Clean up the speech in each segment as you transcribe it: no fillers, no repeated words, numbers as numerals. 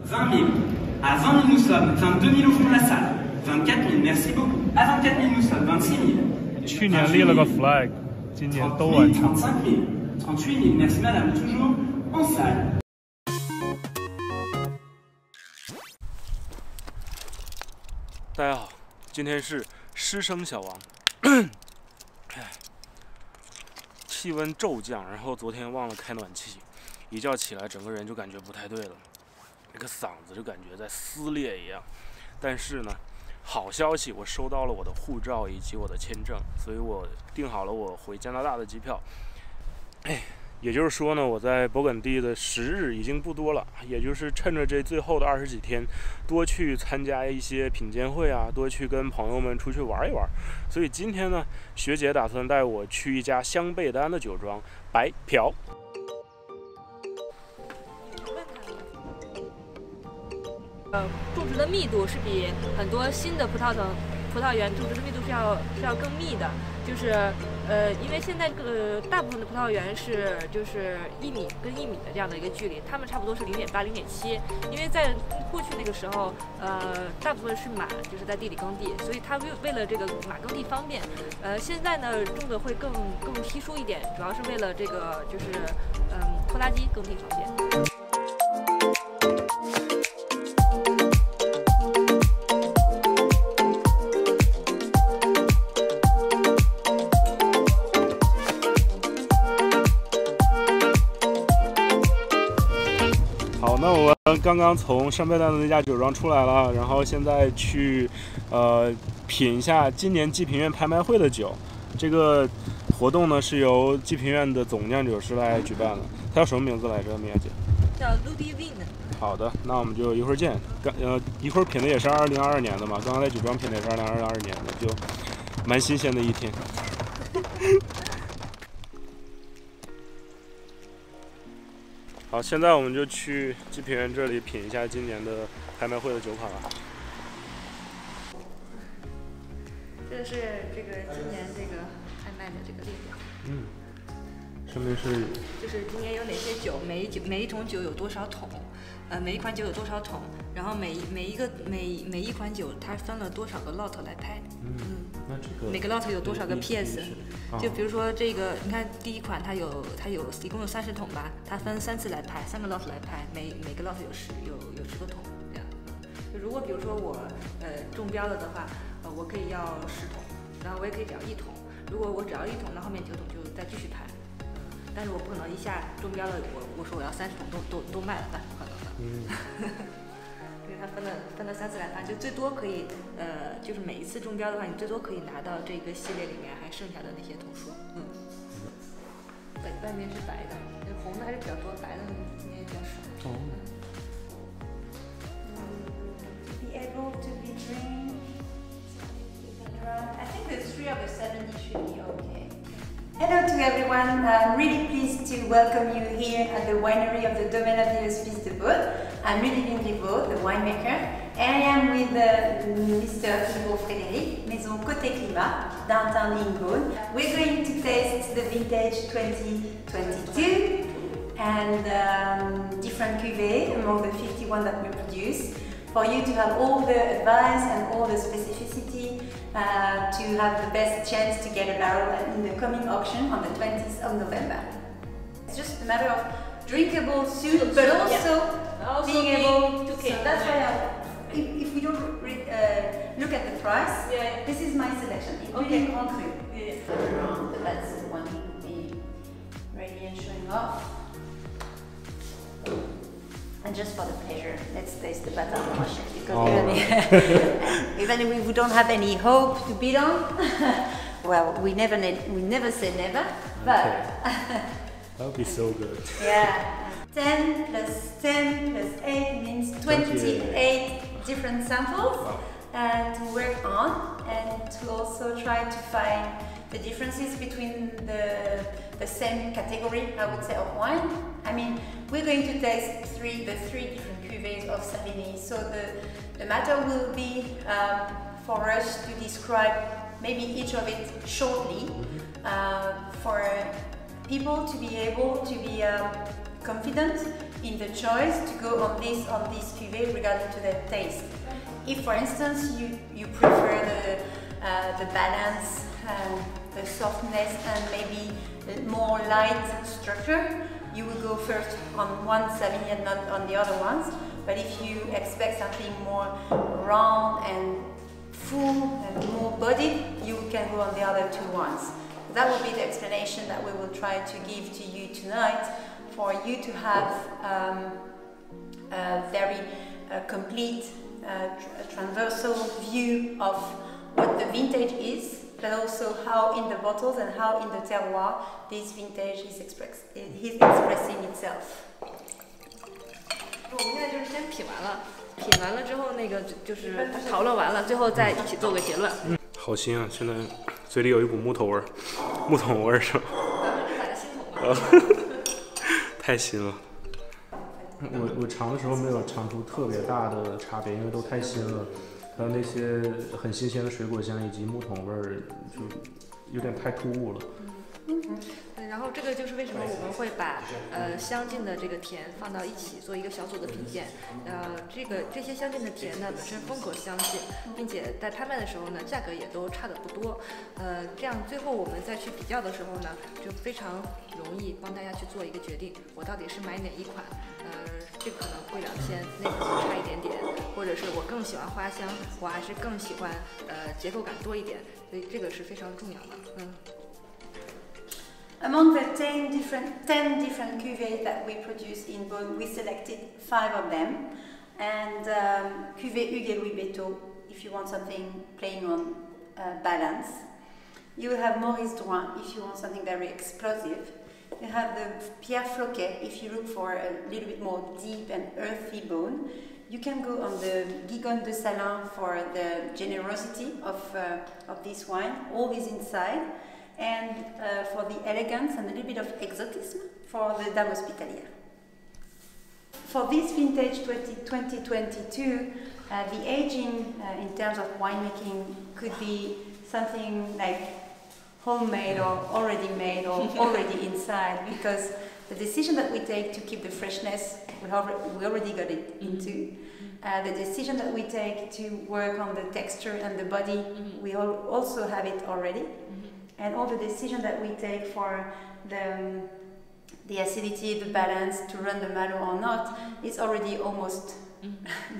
20 000. À 20 000 nous sommes, 22 000 au fond de la salle. 24 000, merci beaucoup. À 24 000 nous sommes, 26 000. 去年立了个 flag， 今年都完成。 35 000, 38 000, merci madame, toujours en salle. 大家好，今天是师生小王。气温骤降，然后昨天忘了开暖气，一觉起来整个人就感觉不太对了，那个嗓子就感觉在撕裂一样。但是呢，好消息，我收到了我的护照以及我的签证，所以我订好了我回加拿大的机票。也就是说呢，我在勃艮第的时日已经不多了，也就是趁着这最后的20几天，多去参加一些品鉴会啊，多去跟朋友们出去玩一玩。所以今天呢，学姐打算带我去一家香贝丹的酒庄白嫖。种植的密度是比很多新的葡萄园种植的密度是要更密的，因为现在这个大部分的葡萄园是就是1米跟1米的这样的一个距离，它们差不多是0.8、0.7，因为在过去那个时候，大部分是马，就是在地里耕地，所以它为了这个马耕地方便，现在呢种的会更稀疏一点，主要是为了这个拖拉机耕地方便。 好，那我们刚刚从上贝丹的那家酒庄出来了，然后现在去品一下今年济贫院拍卖会的酒。这个活动呢是由济贫院的总酿酒师来举办的。他叫什么名字来着，米娅姐？叫 Ludivine。好的，那我们就一会儿见。一会儿品的也是2022年的嘛，刚刚在酒庄品的也是2022年的，就蛮新鲜的一天。好，现在我们就去济贫院这里品一下今年的拍卖会的酒款了。这个是今年拍卖的这个列表。上面是就是今年有哪些酒，每一种酒有多少桶，每一款酒有多少桶，然后每一款酒它分了多少个 lot 来拍。那这个每个 lot 有多少个 PS？就比如说这个，你看第一款它有一共有30桶吧，它分3次来拍，3个 lot 来拍，每个 lot 有10个桶这样。就如果比如说我中标了的话，我可以要10桶，然后我也可以只要1桶。如果我只要1桶，那后面9桶就再继续拍。但是我不可能一下中标了，我说我要30桶都卖了，那不可能的。因为它分了3次来拍，就最多可以就是每一次中标的话，你最多可以拿到这个系列里面还剩下的那些桶数。外面是白的，红的还是比较多，白的今年比较少。Be able to be drained. I think the 3 of the 70 should be okay. Hello to everyone. I'm really pleased to welcome you here at the winery of the Domaine of the Hospice de Vaud. I'm Ludivine, the winemaker, and I am with Mr. Frédéric, Maison Côté Climat, downtown Lincoln. We're going to taste the vintage 2022 and different cuvées among the 51 that we produce, for you to have all the advice and all the specificity to have the best chance to get a barrel in the coming auction on the 20th of November. It's just a matter of drinkable soup, but also being able to so that's why if we don't look at the price, this is my selection. It's really concrete. But that's the one being ready and showing off. And just for the pleasure, let's taste the batter because even if we don't have any hope to bid on, well, we never say never, but that would be so good. Yeah, 10 plus 10 plus 8 means 28 different samples to work on and to also try to find the differences between the same category, I would say, of wine. I mean, we're going to taste the three different cuvées of Savigny, so the matter will be for us to describe maybe each of it shortly for people to be able to be confident in the choice to go on this cuvée regarding to the taste. If, for instance, you prefer the balance, the softness, and maybe the more light structure, you will go first on one Sauvignon, not on the other ones. But if you expect something more round and full and more bodied, you can go on the other two ones. That will be the explanation that we will try to give to you tonight, for you to have a very complete transversal view of what the vintage is, but also how in the bottles and how in the terroir this vintage is expressing itself. 我们现在就是先品完了，品完了之后那个就是讨论完了，最后再一起做个结论。好新啊！现在嘴里有一股木头味儿，木桶味儿是吧？太新了。我尝的时候没有尝出特别大的差别，因为都太新了。还有那些很新鲜的水果香以及木桶味儿，就有点太突兀了。然后这个就是为什么我们会把相近的这个甜放到一起做一个小组的品鉴。这些相近的甜呢本身风格相近，并且在拍卖的时候呢价格也都差的不多。这样最后我们再去比较的时候呢，就非常容易帮大家去做一个决定，我到底是买哪一款。这可能贵2千，那个就差一点点，或者是我更喜欢花香，我还是更喜欢结构感多一点，所以这个是非常重要的。Among the 10 different cuvées that we produce in Beaune, we selected 5 of them. And cuvée Hugues et Louis Beto, if you want something playing on balance. You will have Maurice Drouin, if you want something very explosive. You have the Pierre Floquet, if you look for a little bit more deep and earthy bone. You can go on the Gigonne de Salins for the generosity of this wine, all is inside. And for the elegance and a little bit of exotism for the Dame Hospitalière. For this vintage 2022, the aging in terms of winemaking could be something like homemade or already made or already inside, because the decision that we take to keep the freshness, we already got it into. The decision that we take to work on the texture and the body, we also have it already. And all the decision that we take for the acidity, the balance, to run the malo or not, is already almost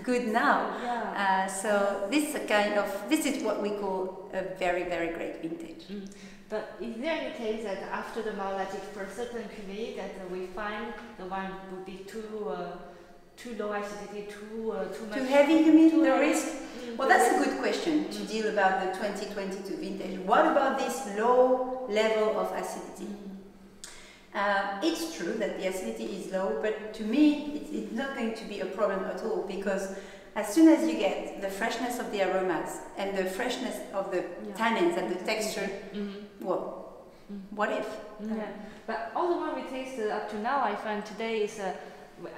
good now. Yeah. So this is what we call a very, very great vintage. But is there any case that after the malolactic for certain cuvée that we find the wine would be too low acidity, too much? Too heavy, you mean, the risk? Well, that's a good question to deal about the 2022 vintage. What about this low level of acidity? It's true that the acidity is low, but to me, it's not going to be a problem at all, because as soon as you get the freshness of the aromas and the freshness of the tannins and the texture, well, what if? Yeah, but all the one we tasted up to now, I find today is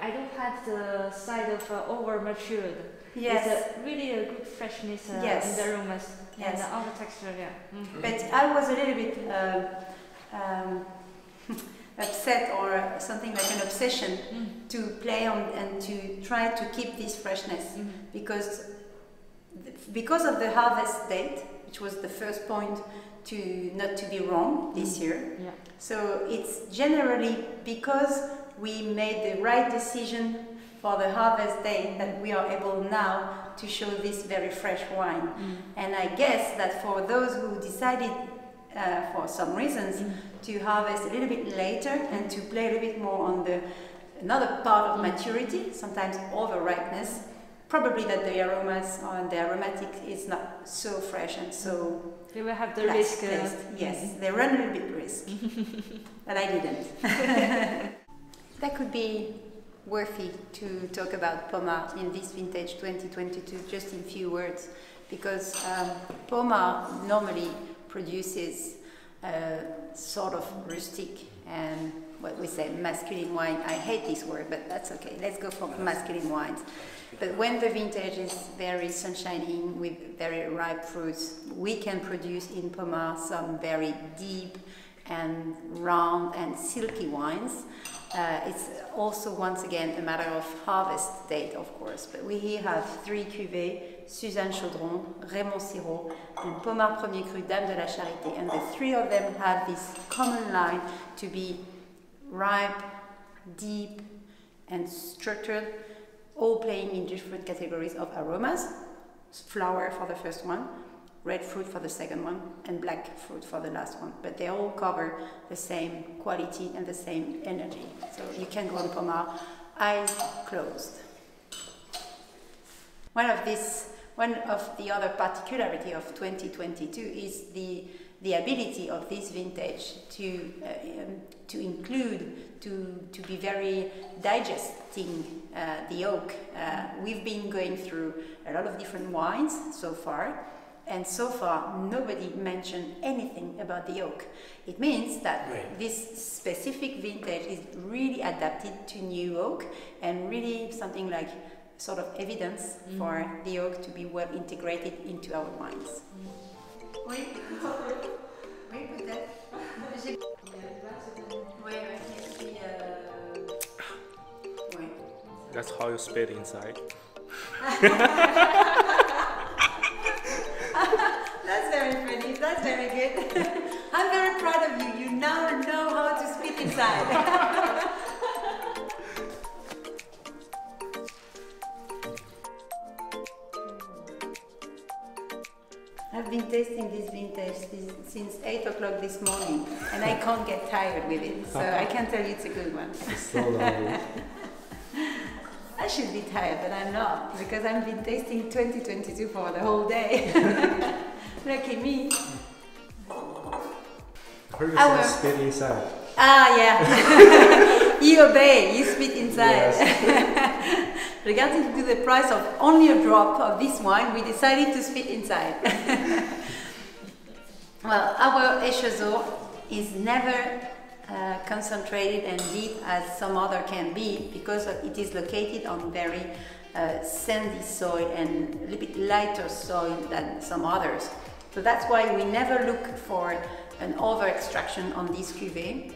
I don't have the side of over matured. Yes. It's really a good freshness in the aromas and all the texture. Yeah. But I was a little bit upset, or something like an obsession, to play on and to try to keep this freshness, because of the harvest date, which was the first point to not to be wrong this year. Yeah. So it's generally because we made the right decision for the harvest day that we are able now to show this very fresh wine. And I guess that for those who decided for some reasons to harvest a little bit later and to play a little bit more on another part of maturity, sometimes over ripeness, probably that the aromas or the aromatic is not so fresh and so they will have the risk. Yes, they run a little bit risk, but I didn't. That could be worthy to talk about Pommard in this vintage 2022, just in few words, because Pommard normally produces a sort of rustic and what we say masculine wine. I hate this word, but that's okay. Let's go for masculine wines. But when the vintage is very sunshining with very ripe fruits, we can produce in Pommard some very deep and round and silky wines. It's also once again a matter of harvest date, of course. But we here have 3 cuvées: Suzanne Chaudron, Raymond Sirot, and Pommard Premier Cru Dame de la Charité. And the 3 of them have this common line to be ripe, deep, and structured, all playing in different categories of aromas. Flower for the first one, red fruit for the second one, and black fruit for the last one. But they all cover the same quality and the same energy. So you can go on Pommard, eyes closed. One of the other particularity of 2022 is the ability of this vintage to include, to be very digesting the oak. We've been going through a lot of different wines so far, and so far nobody mentioned anything about the oak. It means that this specific vintage is really adapted to new oak, and really something like sort of evidence for the oak to be well integrated into our wines. Oui, oui, peut-être. Oui. That's how you spit inside. That's very funny. That's very good. I'm very proud of you. You now know how to spit inside. I've been tasting this vintage since 8 o'clock this morning, and I can't get tired with it, so I can tell you it's a good one. It's so lovely. I should be tired, but I'm not, because I've been tasting 2022 for the whole day. Lucky me. Heard you say spit inside. Ah, yeah. You obey, you spit inside. Yes. Regarding to the price of only a drop of this wine, we decided to spit inside. Well, our Échezeaux is never concentrated and deep as some other can be, because it is located on very sandy soil and a little bit lighter soil than some others. So that's why we never look for an over extraction on this cuvée.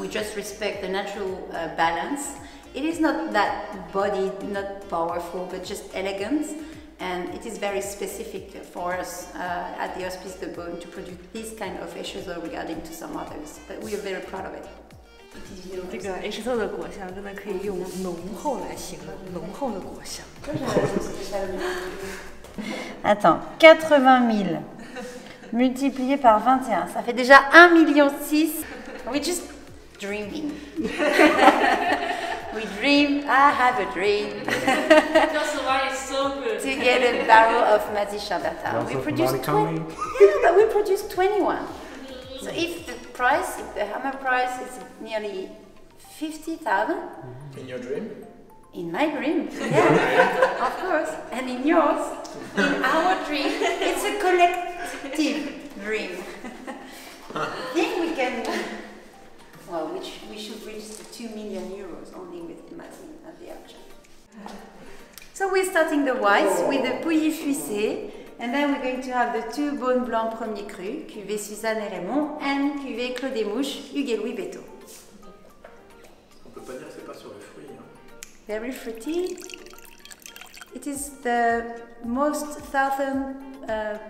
We just respect the natural balance. It is not that bodied, not powerful, but just elegant, and it is very specific for us at the Hospice de Beaune to produce this kind of Échezeaux regarding to some others, but we are very proud of it. 这个 Échezeaux 的果香真的可以用浓厚来形容，浓厚的果香。Attends, 80 000 multiplié par 21, ça fait déjà 1,6 million. We're just dreaming. We dream, I have a dream. That's why it's so good. To get a barrel of Mazi Chambertin. We produce 20. Yeah, but we produce 21. So if the hammer price is nearly 50,000. In your dream? In my dream, yeah, of course. And in yours, in our dream, it's a collective dream. I think we can. Well, we should reach the 2 million euros only with Mazi at the auction. So we're starting the whites with the Pouilly Fuissé, and then we're going to have the 2 Beaune Blanc Premier Cru, cuvée Suzanne et Raymond, and cuvée Claude et Mouche, Hugues et Louis Beto. On peut pas dire que c'est pas sur le fruit. Hein. Very fruity. It is the most southern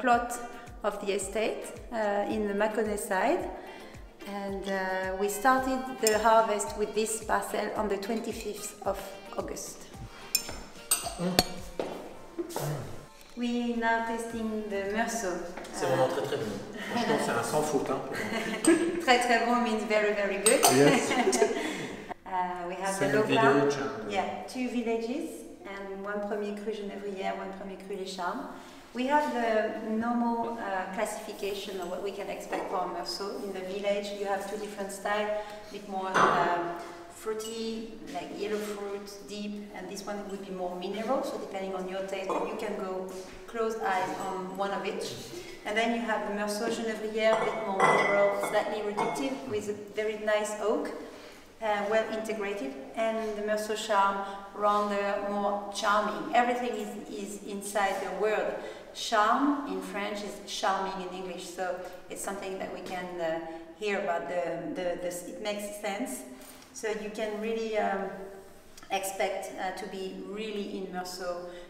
plot of the estate in the Mâconnais side. And we started the harvest with this parcel on the 25th of August. We're now tasting the Meursault. C'est vraiment très très bon. Franchement, c'est un sans faute. Hein, Très très bon means very very good. Yes. We have Same the local. village. Yeah, 2 villages and 1 Premier Cru Genévrière, 1 Premier Cru Les Charmes. We have the normal classification of what we can expect for a Meursault. In the village, you have 2 different styles, a bit more fruity, like yellow fruit, deep, and this one would be more mineral, so depending on your taste, you can go closed eyes on one of each. And then you have the Meursault Genévrière, a bit more mineral, slightly reductive, with a very nice oak, well integrated, and the Meursault Charme, rounder, more charming. Everything is inside the word. Charme in French is charming in English, so it's something that we can hear about it makes sense. So you can really expect to be really immersed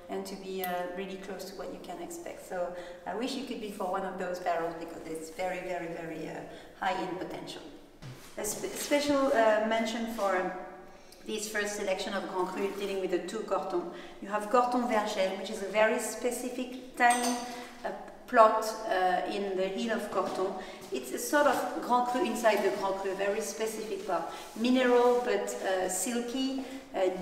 and to be really close to what you can expect. So I wish you could be for one of those barrels because it's very, very, very high in potential. A special mention for this first selection of Grand Cru dealing with the two Cortons. You have Corton Vergel, which is a very specific tiny plot in the hill of Corton. It's a sort of Grand Cru inside the Grand Cru, a very specific part. Mineral but silky,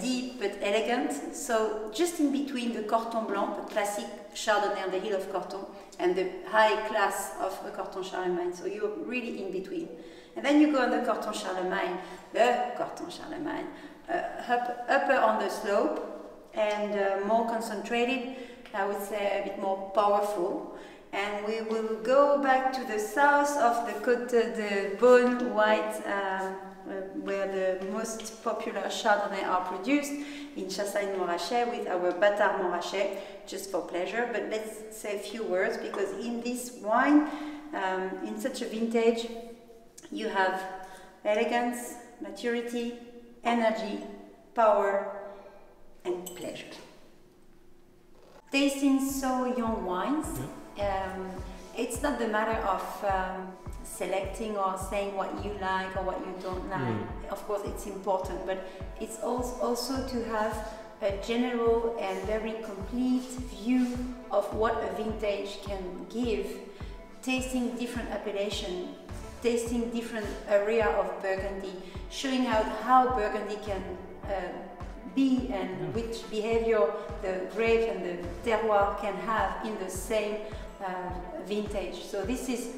deep but elegant. So just in between the Corton Blanc, the classic Chardonnay on the hill of Corton, and the high class of the Corton Charlemagne. So you're really in between. And then you go on the Corton Charlemagne, upper on the slope and more concentrated, I would say a bit more powerful. And we will go back to the south of the Côte de Beaune White, where the most popular Chardonnay are produced, in Chassagne-Montrachet with our Bâtard Montrachet, just for pleasure. But let's say a few words, because in this wine, in such a vintage, you have elegance, maturity, energy, power, and pleasure. Tasting so young wines, it's not the matter of selecting or saying what you like or what you don't like. Of course, it's important, but it's also to have a general and very complete view of what a vintage can give, tasting different appellation, tasting different area of Burgundy, showing out how Burgundy can be and which behavior the grape and the terroir can have in the same vintage. So this is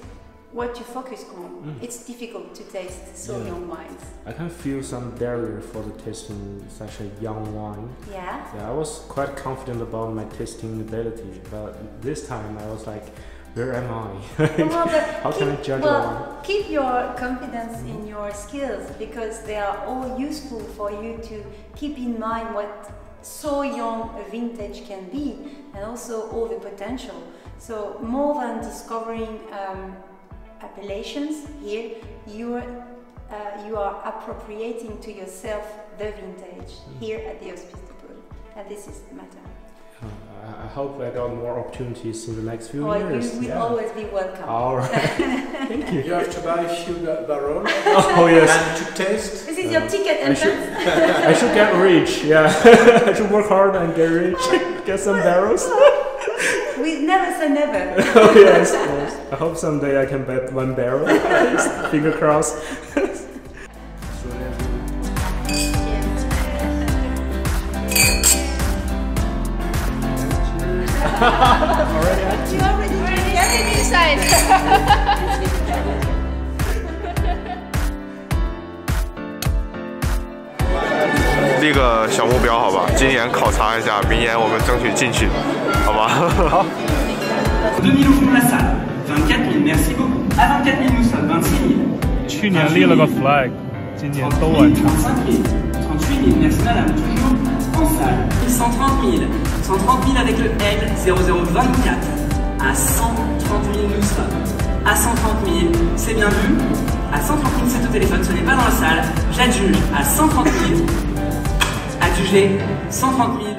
what you focus on. It's difficult to taste so young wines. I can feel some barrier for the tasting such a young wine. Yeah? Yeah, I was quite confident about my tasting ability, but this time I was like, where am I? How can I judge wine? Keep your confidence in your skills, because they are all useful for you to keep in mind what so young a vintage can be, and also all the potential. So more than discovering appellations here, you are appropriating to yourself the vintage here at the Hospice de Beaune, and this is the matter. I hope I got more opportunities in the next few years. You will always be welcome. All right. Thank you. You have to buy a few barrels oh, yes. and to taste. This is your ticket entrance. I should get rich, yeah. I should work hard and get rich, get some barrels. We never say never. Oh, yes, yes. I hope someday I can bet one barrel. Finger crossed. already everything inside. 立个小目标，好吧？今年考察一下，明年我们争取进去，好吧？好。2000 au fond de la salle, 24 000, merci beaucoup. À 24 000 nous sommes, 26 000. 去年立了个 flag， 今年都完成。 35 000, 38 000, merci madame. Toujours en salle. 130 000, 130 000 avec le L 0024. À 130 000 nous sommes. À 130 000, c'est bien vu. À 130 000 c'est au téléphone, ce n'est pas dans la salle. J'adjuge à 130 000. Adjugé 130 000.